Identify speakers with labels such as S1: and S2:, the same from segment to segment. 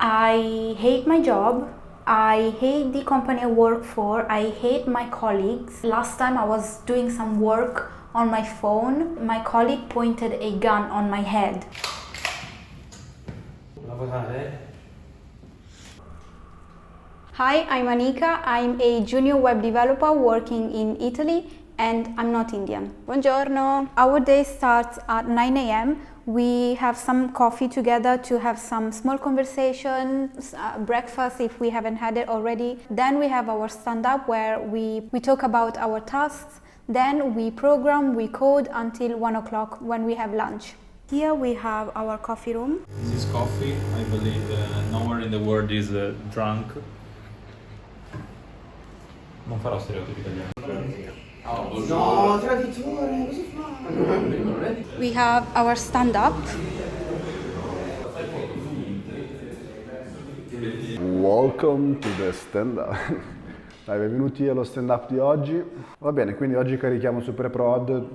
S1: I hate my job. I hate the company I work for. I hate my colleagues. Last time I was doing some work on my phone. My colleague pointed a gun on my head. Hi, I'm Anika. I'm a junior web developer working in Italy and I'm not Indian. Buongiorno. Our day starts at 9 a.m. We have some coffee together to have some small conversations, breakfast if we haven't had it already. Then we have our stand-up where we talk about our tasks. Then we program, we code until 1 o'clock when we have lunch. Here we have our coffee room.
S2: This is coffee. I believe nowhere in the world is drunk. Non farò stereotipi italiani.
S3: No, traditore, cosa fa?
S1: We have our stand-up.
S4: Welcome to the stand-up. Dai, benvenuti allo stand-up di oggi. Va bene, quindi oggi carichiamo su Preprod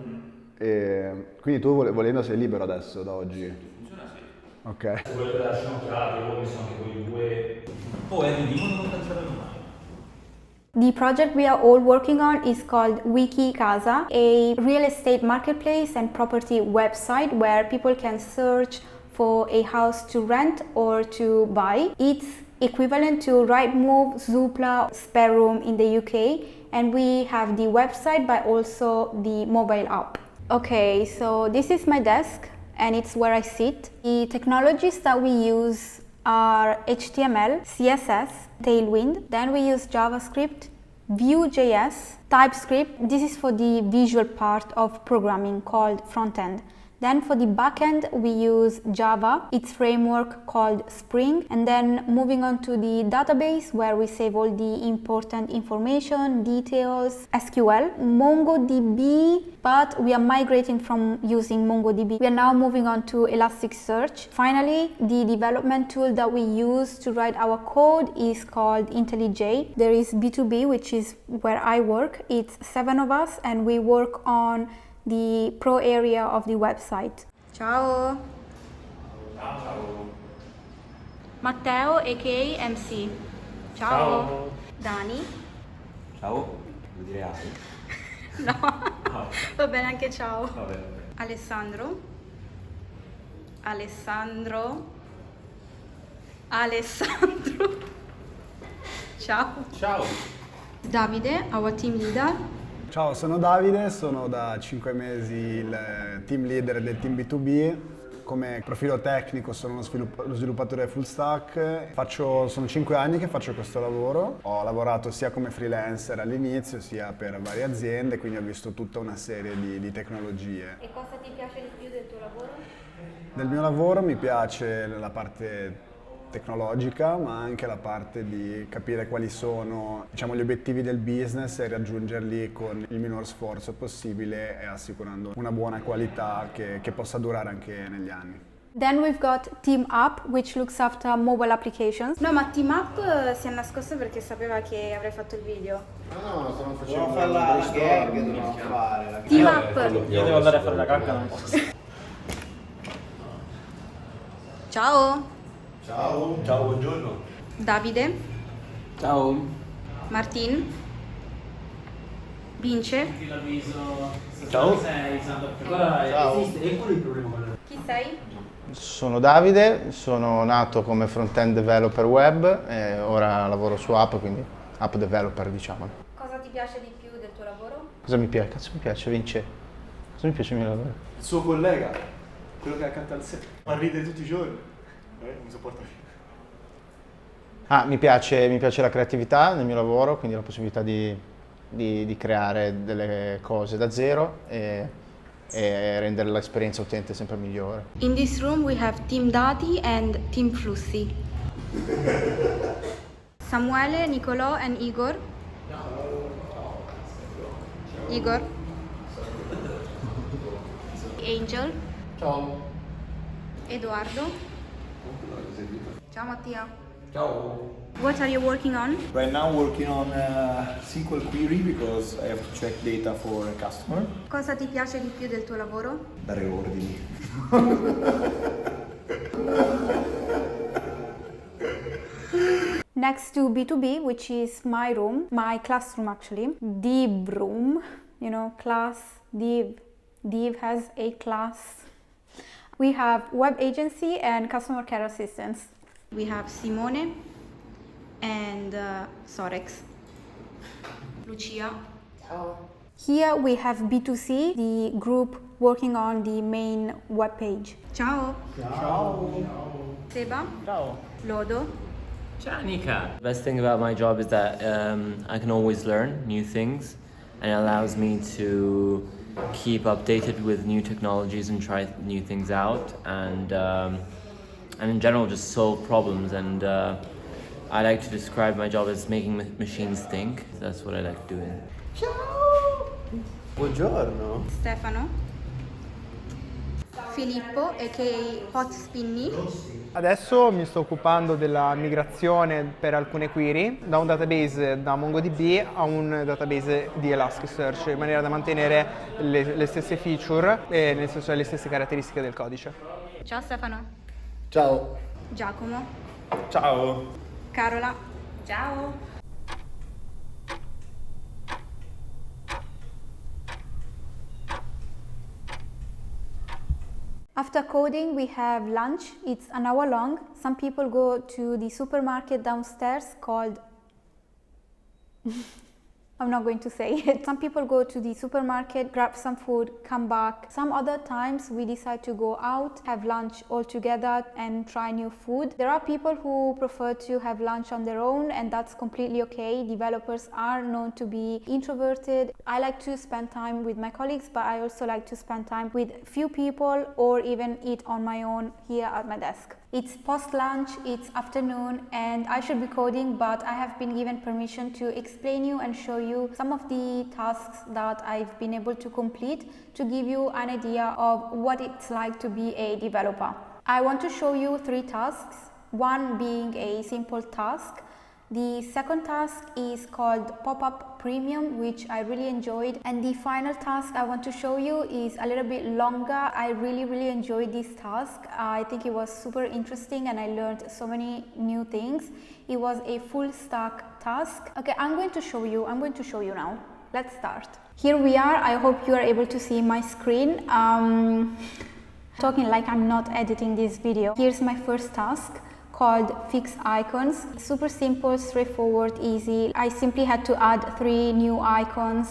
S4: e quindi tu volendo sei libero adesso da oggi?
S2: Funziona sì.
S4: Ok.
S2: Se volete darci un'occhiata, io ho messo anche voi due. Oh, dimmi non cancellarlo mai.
S1: The project we are all working on is called Wiki Casa, a real estate marketplace and property website where people can search for a house to rent or to buy. It's equivalent to Rightmove, Zoopla, Spareroom in the UK, and we have the website but also the mobile app. Okay, so this is my desk and it's where I sit. The technologies that we use are HTML, CSS, Tailwind. Then we use JavaScript, Vue.js, TypeScript. This is for the visual part of programming called front-end. Then for the backend, we use Java, its framework called Spring. And then moving on to the database where we save all the important information, details, SQL, MongoDB, but we are migrating from using MongoDB. We are now moving on to Elasticsearch. Finally, the development tool that we use to write our code is called IntelliJ. There is B2B, which is where I work. It's 7 of us and we work on the pro area of the website. Ciao!
S2: Ciao.
S1: Matteo, aka MC. Ciao! Dani?
S3: Ciao, vuol dire ai?
S1: No, va bene anche ciao.
S2: Vabbè.
S1: Alessandro? Ciao!
S2: Ciao.
S1: Davide, our team leader.
S4: Ciao, sono Davide, sono da 5 mesi il team leader del team B2B. Come profilo tecnico sono lo sviluppatore full stack. Sono 5 anni che faccio questo lavoro. Ho lavorato sia come freelancer all'inizio sia per varie aziende, quindi ho visto tutta una serie di tecnologie.
S1: E cosa ti piace di più del tuo lavoro?
S4: Del mio lavoro mi piace la parte tecnologica, ma anche la parte di capire quali sono, diciamo, gli obiettivi del business e raggiungerli con il minor sforzo possibile e assicurando una buona qualità che possa durare anche negli anni.
S1: Then we've got Team Up, which looks after mobile applications. No, ma Team Up si è nascosto perché sapeva che avrei fatto il video.
S3: No, stiamo facendo la gag che dobbiamo fare.
S1: Team Up!
S2: Io devo andare a fare la cacca, non posso.
S1: Ciao!
S3: Ciao. Ciao, buongiorno.
S1: Davide,
S3: Ciao.
S1: Martin, Vince.
S3: Ciao.
S2: Ciao.
S1: Chi sei?
S5: Sono Davide, sono nato come front-end developer web e ora lavoro su app, quindi app developer diciamo.
S1: Cosa ti piace di più del tuo lavoro?
S5: Cosa mi piace? Cazzo mi piace, Vince? Cosa mi piace del mio lavoro?
S6: Il suo collega, quello che è accanto al set, ma ride tutti i giorni. Mi sopporta più.
S5: Mi piace la creatività nel mio lavoro, quindi la possibilità di creare delle cose da zero e rendere l'esperienza utente sempre migliore.
S1: In this room we have Team Dati and Team Flussi. Samuele, Nicolò and Igor. Igor. Angel.
S3: Ciao.
S1: Edoardo. Ciao Mattia.
S3: Ciao.
S1: What are you working on?
S6: Right now working on SQL query because I have to check data for a customer.
S1: Cosa ti piace di più del tuo lavoro?
S6: Dare ordini.
S1: next to B2B, which is my room, my classroom actually, Div room, you know, class, Div. Div has a class. We have web agency and customer care assistants. We have Simone and Sorex. Lucia. Ciao. Here we have B2C, the group working on the main web page. Ciao. Ciao. Seba.
S7: Ciao.
S1: Lodo.
S7: Ciao, Nika. The best thing about my job is that I can always learn new things, and it allows me to keep updated with new technologies and try new things out, and in general just solve problems. And I like to describe my job as making machines think. That's what I like doing.
S3: Ciao! Buongiorno.
S1: Stefano. Filippo, aka Hot Spinny.
S8: Adesso mi sto occupando della migrazione per alcune query da un database da MongoDB a un database di Elasticsearch, in maniera da mantenere le stesse feature e nel senso le stesse caratteristiche del codice.
S1: Ciao Stefano.
S3: Ciao.
S1: Giacomo.
S6: Ciao.
S1: Carola. Ciao. After coding, we have lunch. It's an hour long. Some people go to the supermarket downstairs called I'm not going to say it. Some people go to the supermarket, grab some food, come back. Some other times we decide to go out, have lunch all together and try new food. There are people who prefer to have lunch on their own, and that's completely okay. Developers are known to be introverted. I like to spend time with my colleagues, but I also like to spend time with few people or even eat on my own here at my desk. It's post-lunch, it's afternoon, and I should be coding, but I have been given permission to explain you and show you some of the tasks that I've been able to complete to give you an idea of what it's like to be a developer. I want to show you 3 tasks, one being a simple task. The second task is called Pop-Up Premium, which I really enjoyed. And the final task I want to show you is a little bit longer. I really enjoyed this task. I think it was super interesting and I learned so many new things. It was a full stack task. Okay, I'm going to show you now. Let's start. Here we are. I hope you are able to see my screen. Talking like I'm not editing this video. Here's my first task, called Fix Icons. Super simple, straightforward, easy. I simply had to add 3 new icons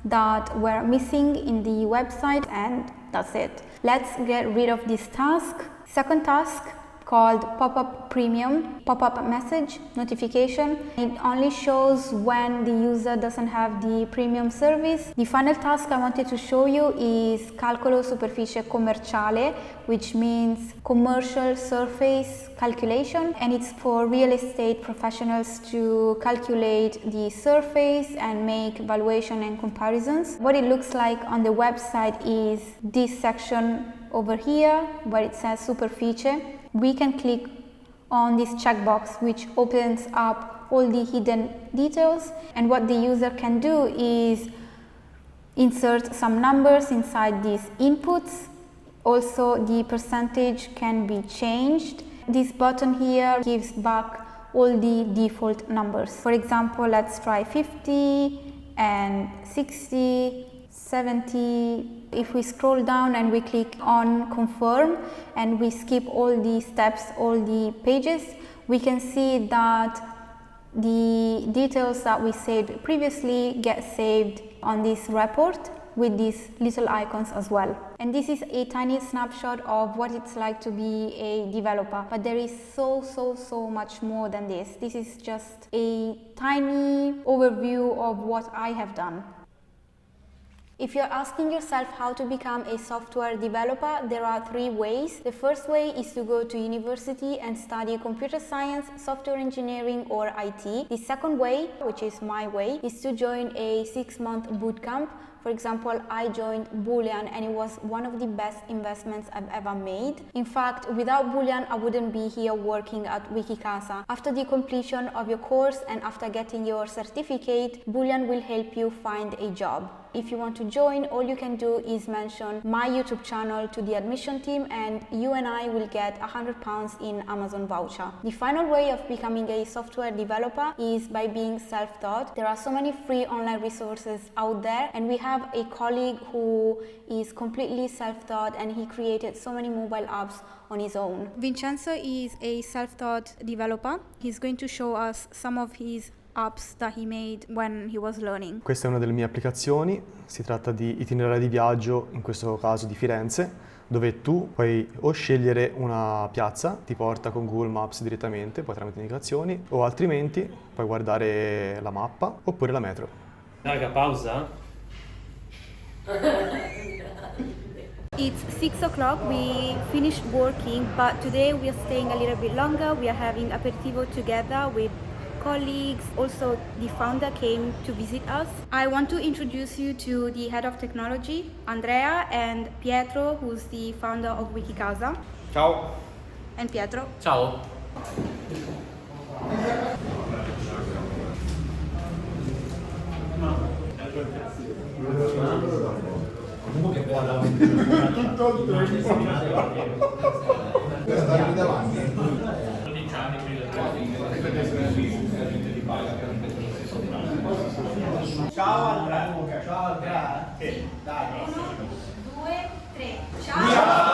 S1: that were missing in the website, and that's it. Let's get rid of this task. Second task, called Pop-Up Premium, pop-up message notification. It only shows when the user doesn't have the premium service. The final task I wanted to show you is Calcolo Superficie Commerciale, which means commercial surface calculation, and it's for real estate professionals to calculate the surface and make valuation and comparisons. What it looks like on the website is this section over here where it says Superficie. We can click on this checkbox, which opens up all the hidden details, and what the user can do is insert some numbers inside these inputs. Also, the percentage can be changed. This button here gives back all the default numbers. For example, let's try 50 and 60, 70. If we scroll down and we click on confirm and we skip all the steps, all the pages, we can see that the details that we saved previously get saved on this report with these little icons as well. And this is a tiny snapshot of what it's like to be a developer, but there is so much more than this. This is just a tiny overview of what I have done. If you're asking yourself how to become a software developer, there are 3 ways. The first way is to go to university and study computer science, software engineering, or IT. The second way, which is my way, is to join a 6-month bootcamp. For example, I joined Boolean and it was one of the best investments I've ever made. In fact, without Boolean, I wouldn't be here working at Wikicasa. After the completion of your course and after getting your certificate, Boolean will help you find a job. If you want to join, all you can do is mention my YouTube channel to the admission team and you and I will get £100 in Amazon voucher. The final way of becoming a software developer is by being self-taught. There are so many free online resources out there, and we have a colleague who is completely self-taught and he created so many mobile apps on his own. Vincenzo is a self-taught developer. He's going to show us some of his apps that he made when he was learning.
S6: Questa è una delle mie applicazioni, si tratta di itinerari di viaggio, in questo caso di Firenze, dove tu puoi o scegliere una piazza, ti porta con Google Maps direttamente, poi tramite indicazioni, o altrimenti puoi guardare la mappa oppure la metro.
S7: Raga, pausa.
S1: It's 6 o'clock, we finished working, but today we are staying a little bit longer. We are having aperitivo together with colleagues. Also, the founder came to visit us. I want to introduce you to the head of technology, Andrea, and Pietro, who's the founder of Wikicasa.
S6: Ciao!
S1: And Pietro.
S7: Ciao.
S3: Ciao Andrea. Ciao Andrea. Sì, dai.
S1: 1, 2, 3. Ciao!